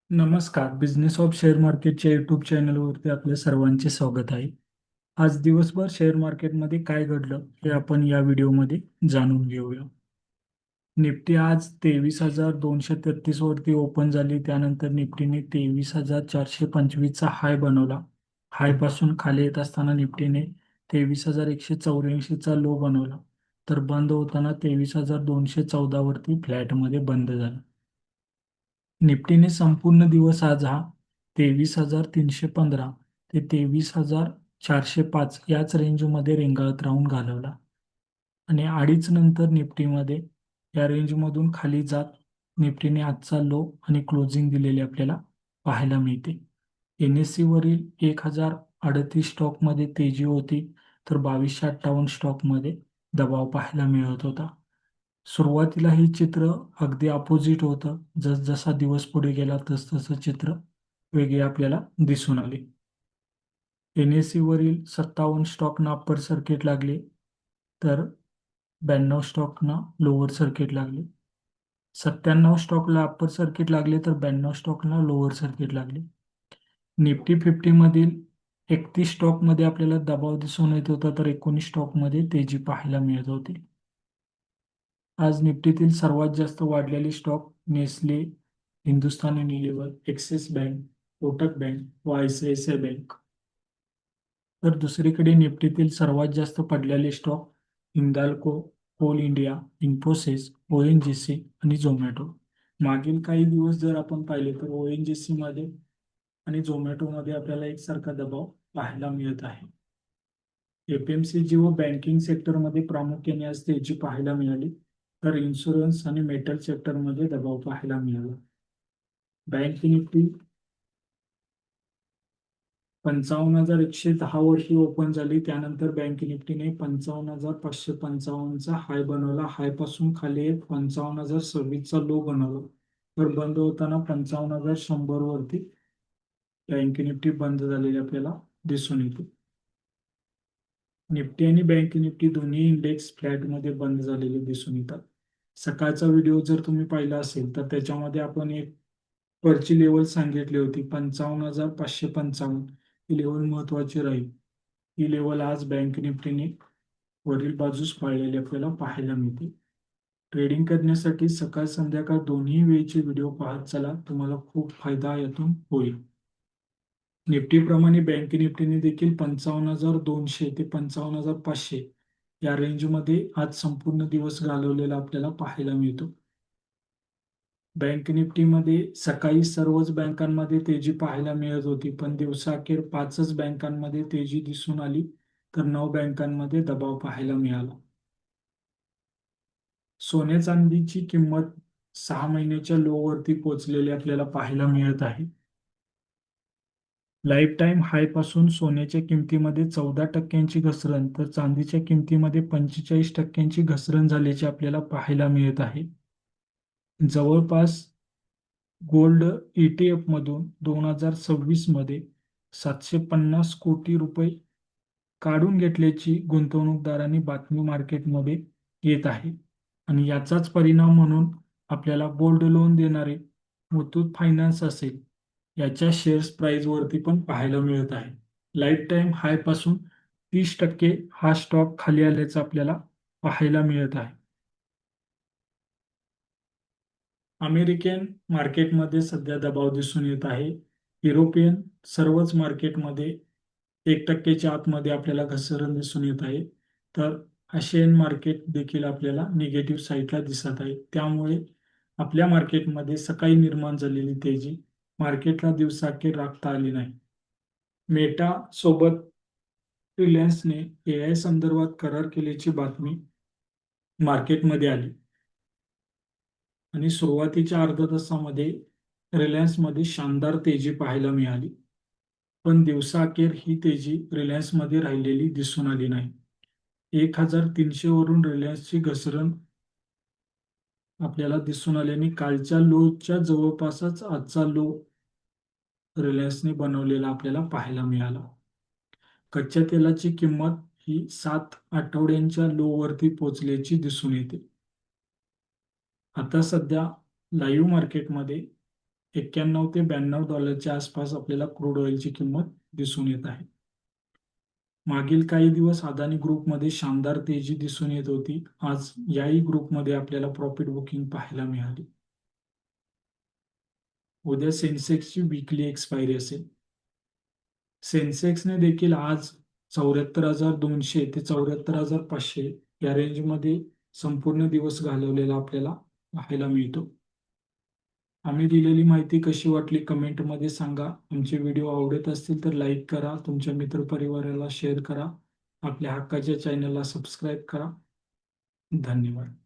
नमस्कार. Business of share मार्केटच्या YouTube चॅनलवरती आपल्या सर्वांचे स्वागत आहे. आज दिवसभर शेअर मार्केटमध्ये काय घडलं हे आपण या व्हिडिओमध्ये जाणून घेऊया. निफ्टी आज 23,233 वरती ओपन झाली. त्यानंतर निफ्टीने 23,425चा हाय बनवला. हाय पासून खाली येत असताना निफ्टीने 23,184चा लो बनवला. तर बंद होताना 23,214 वरती फ्लॅटमध्ये बंद झाला. निफ्टीने संपूर्ण दिवस आज हा 23,315 ते 23,405 याच रेंजमध्ये रेंगाळत राहून घालवला आणि अडीच नंतर निफ्टीमध्ये या रेंजमधून खाली जात निफ्टीने आजचा लो आणि क्लोजिंग दिलेले आपल्याला पाहायला मिळते. NSE वरील 1,038 स्टॉकमध्ये तेजी होती, तर 2,258 स्टॉकमध्ये दबाव पाहायला मिळत होता. सुरुवातीला हे चित्र अगदी अपोजिट होतं. जसजसा दिवस पुढे गेला तसतसं चित्र वेगळे आपल्याला दिसून आले. NSE वरील 57 स्टॉकना अप्पर सर्किट लागले, तर 92 स्टॉकना लोअर सर्किट लागले. 97 स्टॉकला अप्पर सर्किट लागले, तर 92 स्टॉकला लोअर सर्किट लागले. निफ्टी 50 मधील 31 स्टॉकमध्ये आपल्याला दबाव दिसून येत होता, तर 19 स्टॉकमध्ये तेजी पाहायला मिळत होती. आज निफ्टीतील सर्वात जास्त वाढलेले stock Nestle, Hindustan Unilever, Axis bank, Kotak bank व ICICI बँक. तर दुसरीकडे निफ्टीतील सर्वात जास्त पडलेले stock Hindalco, coal India, Infosys, ONGC आणि झोमॅटो. मागील काही दिवस जर आपण पाहिले तर ONGC मध्ये आणि झोमॅटोमध्ये आपल्याला एकसारखा दबाव पाहायला मिळत आहे. FMCG व बँकिंग सेक्टरमध्ये प्रामुख्याने आज तेजी पाहायला मिळाली, तर इन्शुरन्स आणि मेटल सेक्टरमध्ये दबाव पाहायला मिळाला. बँक निफ्टी 55,110 वरती ओपन झाली. त्यानंतर बँक निफ्टीने 55,555चा हाय बनवला. हाय पासून खाली 55,026चा लो बनवला. तर बंद होताना 55,100 वरती बँक निफ्टी बंद झालेली आपल्याला दिसून येते. निफ्टी आणि बँक निफ्टी दोन्ही इंडेक्स फ्लॅटमध्ये बंद झालेले दिसून येतात. सकाळचा व्हिडिओ जर तुम्ही पाहिला असेल तर त्याच्यामध्ये आपण एक वरची लेवल सांगितली होती 55,555. ही लेवल महत्वाची राहील. ही लेवल आज बँक निफ्टीने वरील बाजूस पाळलेली आपल्याला पाहायला मिळते. ट्रेडिंग करण्यासाठी सकाळ संध्याकाळ दोन्ही वेळचे व्हिडिओ पाहत चला, तुम्हाला खूप फायदा यातून होईल. निफ्टीप्रमाणे बँक निफ्टीने देखील 55,200 ते 55,500 या रेंजमध्ये आज संपूर्ण दिवस घालवलेला आपल्याला पाहायला मिळतो. बँक निफ्टीमध्ये सकाळी सर्वच बँकांमध्ये तेजी पाहायला मिळत होती, पण दिवसाअखेर 5च बँकांमध्ये तेजी दिसून आली, तर 9 बँकांमध्ये दबाव पाहायला मिळाला. सोन्या चांदीची किंमत 6 महिन्याच्या लो वरती पोहोचलेली आपल्याला पाहायला मिळत आहे. लाईफ टाईम हाय पासून सोन्याच्या किमतीमध्ये 14% घसरण, तर चांदीच्या किमतीमध्ये 45% घसरण झाल्याचे आपल्याला पाहायला मिळत आहे. जवळपास गोल्ड ETF मधून 2026 मध्ये 750 कोटी रुपये काढून घेतल्याची गुंतवणूकदारांनी बातमी मार्केटमध्ये येत आहे आणि याचाच परिणाम म्हणून आपल्याला गोल्ड लोन देणारे मुथूट फायनान्स असेल याच्या शेअर्स प्राइस वरती पण पाहायला मिळत आहे. लाईफ टाईम हाय पासून 30% हा स्टॉक खाली आल्याचं आपल्याला पाहायला मिळत आहे. अमेरिकन मार्केटमध्ये सध्या दबाव दिसून येत आहे. युरोपियन सर्वच मार्केटमध्ये 1%च्या आतमध्ये आपल्याला घसरण दिसून येत आहे. तर आशियन मार्केट देखील आपल्याला निगेटिव्ह साईडला दिसत आहे. त्यामुळे आपल्या मार्केटमध्ये सकाळी निर्माण झालेली तेजी मार्केटला दिवसाअखेर राखता आली नाही. मेटा सोबत रिलायन्सने AI संदर्भात करार केल्याची बातमी मार्केटमध्ये आली आणि सुरुवातीच्या अर्ध्या तासामध्ये रिलायन्समध्ये शानदार तेजी पाहायला मिळाली, पण दिवसाअखेर ही तेजी रिलायन्समध्ये राहिलेली दिसून आली नाही. 1,300 वरून रिलायन्सची घसरण आपल्याला दिसून आल्याने कालच्या लोच्या जवळपासच आजचा लो रिलायन्सने बनवलेला आपल्याला पाहायला मिळाला. कच्च्या तेलाची किंमत ही 7 आठवड्यांच्या लो वरती पोहोचल्याची दिसून येते. आता सध्या लाईव्ह मार्केटमध्ये $91 ते $92 आसपास आपल्याला क्रूड ऑइलची किंमत दिसून येत आहे. मागील काही दिवस अदानी ग्रुपमध्ये शानदार तेजी दिसून येत होती. आज याही ग्रुपमध्ये आपल्याला प्रॉफिट बुकिंग पाहायला मिळाली. उद्या सेन्सेक्सची विकली एक्सपायरी असेल. सेन्सेक्सने देखील आज 74,200 ते 74,500 या रेंजमध्ये संपूर्ण दिवस घालवलेला आपल्याला पाहायला मिळतो. आम्ही दिलेली माहिती कशी वाटली कमेंटमध्ये सांगा. आमचे व्हिडिओ आवडत असतील तर लाईक करा, तुमच्या मित्रपरिवाराला शेअर करा, आपल्या हक्काच्या चॅनलला सबस्क्राईब करा. धन्यवाद.